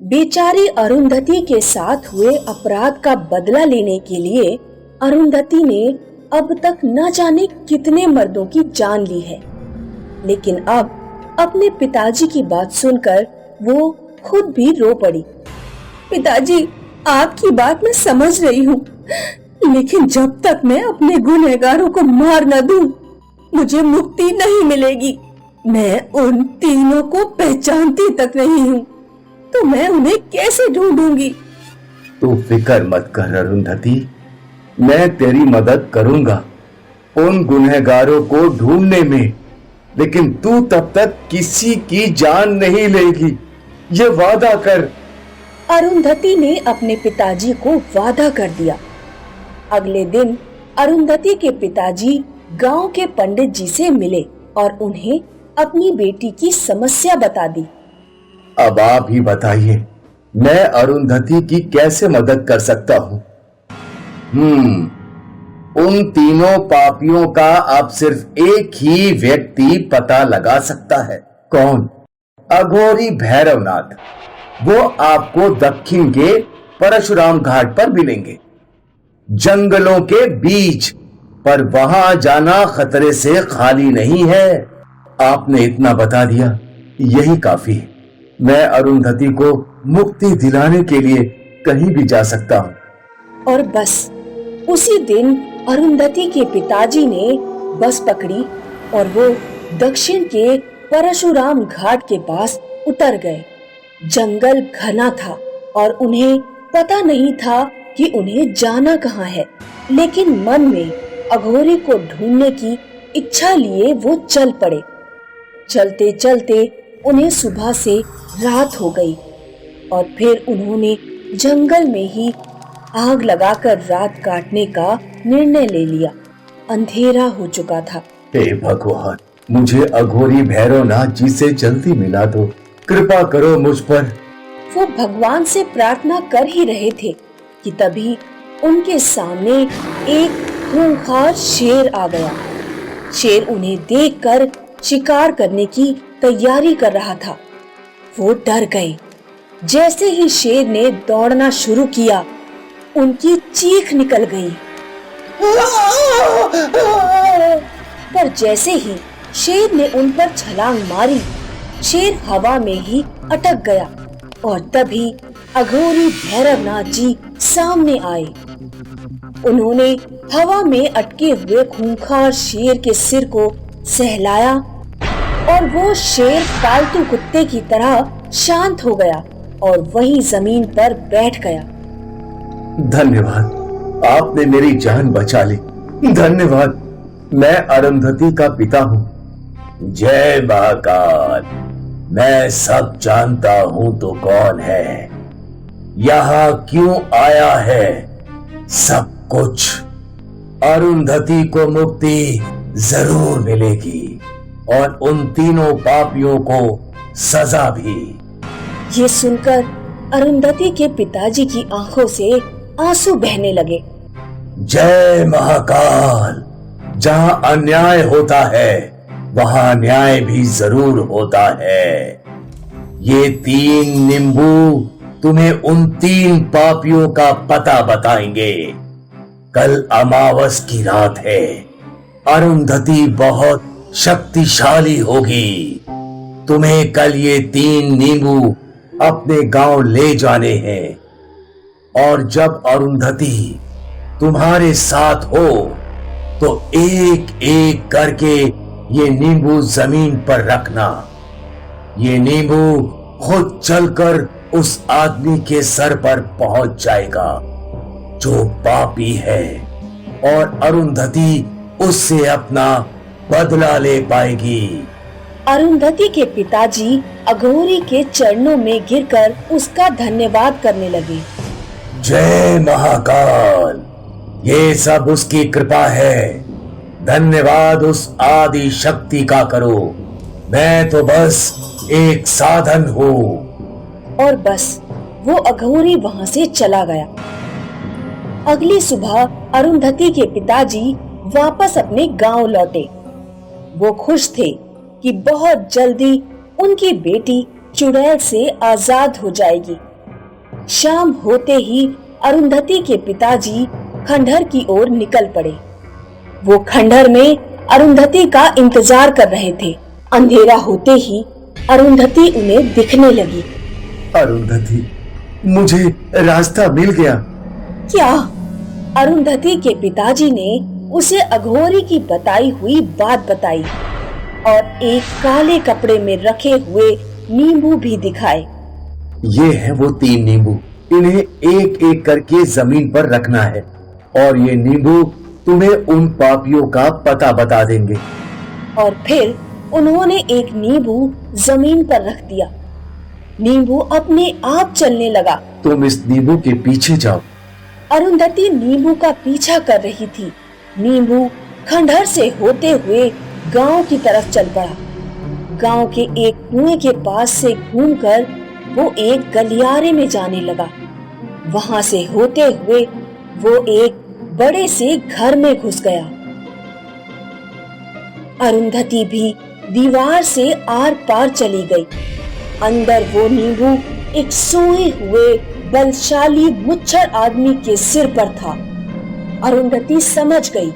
बेचारी अरुंधति के साथ हुए अपराध का बदला लेने के लिए अरुंधति ने अब तक न जाने कितने मर्दों की जान ली है, लेकिन अब अपने पिताजी की बात सुनकर वो खुद भी रो पड़ी। पिताजी, आपकी बात मैं समझ रही हूँ, लेकिन जब तक मैं अपने गुनहगारों को मार न दूं, मुझे मुक्ति नहीं मिलेगी। मैं उन तीनों को पहचानती तक नहीं हूँ, तो मैं उन्हें कैसे ढूंढूंगी? तू फिक्र मत कर अरुंधति, मैं तेरी मदद करूंगा उन गुनहगारों को ढूंढने में, लेकिन तू तब तक किसी की जान नहीं लेगी, ये वादा कर। अरुंधति ने अपने पिताजी को वादा कर दिया। अगले दिन अरुंधति के पिताजी गांव के पंडित जी से मिले और उन्हें अपनी बेटी की समस्या बता दी। अब आप ही बताइए, मैं अरुंधति की कैसे मदद कर सकता हूँ? उन तीनों पापियों का अब सिर्फ एक ही व्यक्ति पता लगा सकता है। कौन? अघोरी भैरवनाथ। वो आपको दक्षिण के परशुराम घाट पर मिलेंगे, जंगलों के बीच, पर वहां जाना खतरे से खाली नहीं है। आपने इतना बता दिया, यही काफी है। मैं अरुंधति को मुक्ति दिलाने के लिए कहीं भी जा सकता हूँ। और बस उसी दिन अरुंधति के पिताजी ने बस पकड़ी और वो दक्षिण के परशुराम घाट के पास उतर गए। जंगल घना था और उन्हें पता नहीं था कि उन्हें जाना कहाँ है, लेकिन मन में अघोरी को ढूंढने की इच्छा लिए वो चल पड़े। चलते चलते उन्हें सुबह से रात हो गई और फिर उन्होंने जंगल में ही आग लगाकर रात काटने का निर्णय ले लिया। अंधेरा हो चुका था। हे भगवान, मुझे अघोरी भैरवनाथ जी से जल्दी मिला दो, कृपा करो मुझ पर। वो भगवान से प्रार्थना कर ही रहे थे कि तभी उनके सामने एक खूंखार शेर आ गया। शेर उन्हें देखकर शिकार करने की तैयारी कर रहा था। वो डर गए। जैसे ही शेर ने दौड़ना शुरू किया, उनकी चीख निकल गई। पर जैसे ही शेर ने उन पर छलांग मारी, शेर हवा में ही अटक गया और तभी अघोरी भैरवनाथ जी सामने आए। उन्होंने हवा में अटके हुए खूंखार शेर के सिर को सहलाया और वो शेर पालतू कुत्ते की तरह शांत हो गया और वहीं जमीन पर बैठ गया। धन्यवाद, आपने मेरी जान बचा ली। धन्यवाद। मैं अरुंधति का पिता हूँ। जय महाकाल। मैं सब जानता हूँ तो कौन है, यहाँ क्यों आया है, सब कुछ। अरुंधति को मुक्ति जरूर मिलेगी और उन तीनों पापियों को सजा भी। ये सुनकर अरुंधति के पिताजी की आंखों से आंसू बहने लगे। जय महाकाल। जहाँ अन्याय होता है वहाँ न्याय भी जरूर होता है। ये तीन नींबू तुम्हें उन तीन पापियों का पता बताएंगे। कल अमावस की रात है। अरुंधति बहुत शक्तिशाली होगी। तुम्हें कल ये तीन नींबू अपने गांव ले जाने हैं और जब अरुंधति तुम्हारे साथ हो तो एक एक करके ये नींबू जमीन पर रखना। ये नींबू खुद चलकर उस आदमी के सर पर पहुंच जाएगा जो पापी है और अरुंधति उससे अपना बदला ले पाएगी। अरुंधति के पिताजी अघोरी के चरणों में गिरकर उसका धन्यवाद करने लगे। जय महाकाल। ये सब उसकी कृपा है। धन्यवाद उस आदि शक्ति का करो। मैं तो बस एक साधन हूँ। और बस वो अघोरी वहाँ से चला गया। अगली सुबह अरुंधति के पिताजी वापस अपने गांव लौटे। वो खुश थे कि बहुत जल्दी उनकी बेटी चुड़ैल से आजाद हो जाएगी शाम होते ही अरुंधति के पिताजी खंडहर की ओर निकल पड़े। वो खंडहर में अरुंधति का इंतजार कर रहे थे। अंधेरा होते ही अरुंधति उन्हें दिखने लगी। अरुंधति, मुझे रास्ता मिल गया। क्या? अरुंधति के पिताजी ने उसे अघोरी की बताई हुई बात बताई और एक काले कपड़े में रखे हुए नींबू भी दिखाए। ये है वो 3 नींबू, इन्हें एक एक करके जमीन पर रखना है और ये नींबू तुम्हें उन पापियों का पता बता देंगे। और फिर उन्होंने एक नींबू जमीन पर रख दिया। नींबू अपने आप चलने लगा। तुम इस नींबू के पीछे जाओ। अरुंधति नींबू का पीछा कर रही थी। नींबू खंडहर से होते हुए गांव की तरफ चल पड़ा। गांव के एक कुएं के पास से घूमकर वो एक गलियारे में जाने लगा। वहां से होते हुए वो एक बड़े से घर में घुस गया। अरुंधति भी दीवार से आर पार चली गई। अंदर वो नींबू एक सोए हुए बलशाली मुच्छर आदमी के सिर पर था। अरुंधति समझ गई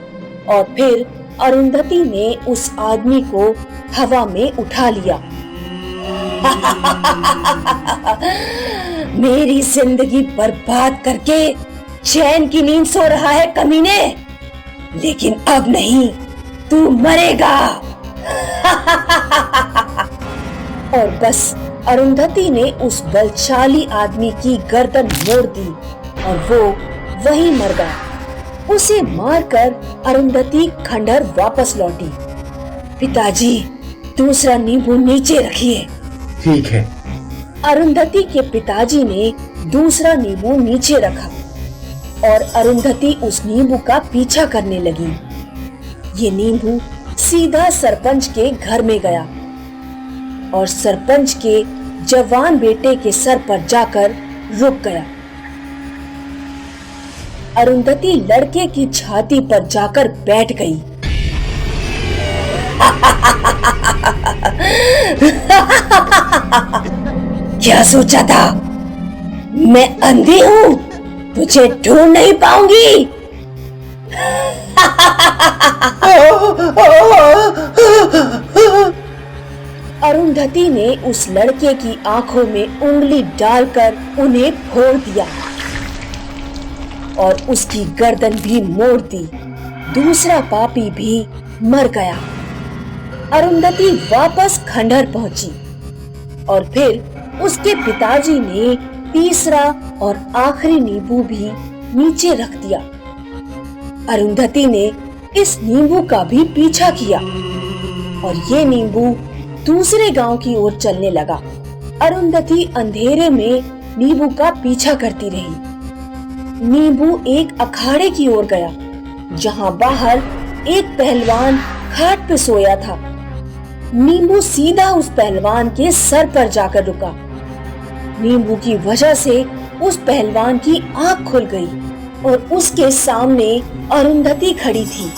और फिर अरुंधति ने उस आदमी को हवा में उठा लिया। मेरी जिंदगी बर्बाद करके चैन की नींद सो रहा है कमीने, लेकिन अब नहीं, तू मरेगा। और बस अरुंधति ने उस बलशाली आदमी की गर्दन मोड़ दी और वो वहीं मर गया। उसे मारकर अरुंधति खंडहर वापस लौटी। पिताजी, दूसरा नींबू नीचे रखिए। ठीक है। अरुंधति के पिताजी ने दूसरा नींबू नीचे रखा और अरुंधति उस नींबू का पीछा करने लगी। ये नींबू सीधा सरपंच के घर में गया और सरपंच के जवान बेटे के सर पर जाकर रुक गया। अरुंधति लड़के की छाती पर जाकर बैठ गई। क्या सोचा था? मैं अंधी हूँ, तुझे ढूंढ नहीं पाऊंगी। अरुंधति ने उस लड़के की आंखों में उंगली डालकर उन्हें फोड़ दिया और उसकी गर्दन भी मोड़ दी। दूसरा पापी भी मर गया। अरुंधति वापस खंडहर पहुंची और फिर उसके पिताजी ने तीसरा और आखिरी नींबू भी नीचे रख दिया। अरुंधति ने इस नींबू का भी पीछा किया और ये नींबू दूसरे गांव की ओर चलने लगा। अरुंधति अंधेरे में नींबू का पीछा करती रही। नींबू एक अखाड़े की ओर गया, जहां बाहर एक पहलवान खाट पे सोया था। नींबू सीधा उस पहलवान के सर पर जाकर रुका। नींबू की वजह से उस पहलवान की आंख खुल गई और उसके सामने अरुंधति खड़ी थी।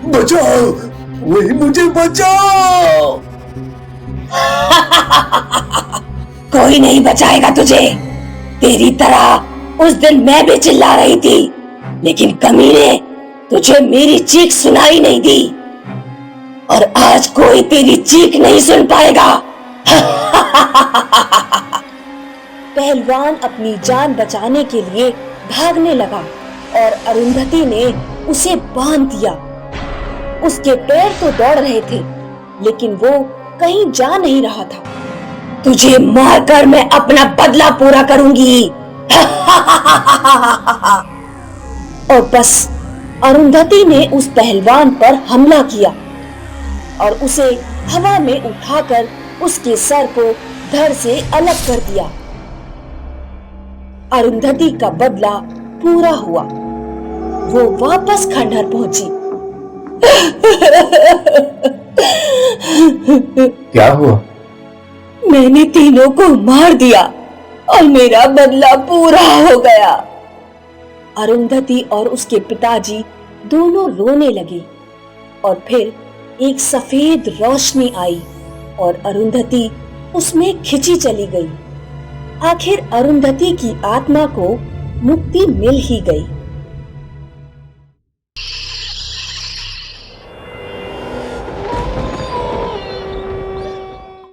बचाओ, वही मुझे बचाओ। कोई नहीं बचाएगा तुझे। तेरी तरह उस दिन मैं भी चिल्ला रही थी, लेकिन कमीने, तुझे मेरी चीख सुनाई नहीं दी और आज कोई तेरी चीख नहीं सुन पाएगा। पहलवान अपनी जान बचाने के लिए भागने लगा और अरुंधति ने उसे बांध दिया। उसके पैर तो दौड़ रहे थे, लेकिन वो कहीं जा नहीं रहा था। तुझे मारकर मैं अपना बदला पूरा करूंगी। और बस अरुंधति ने उस पहलवान पर हमला किया और उसे हवा में उठाकर उसके सर को धड़ से अलग कर दिया। अरुंधति का बदला पूरा हुआ। वो वापस खंडहर पहुंची। क्या हुआ? मैंने तीनों को मार दिया और मेरा बदला पूरा हो गया। अरुंधति और उसके पिताजी दोनों रोने लगे और फिर एक सफेद रोशनी आई और अरुंधति उसमें खिंची चली गई। आखिर अरुंधति की आत्मा को मुक्ति मिल ही गई।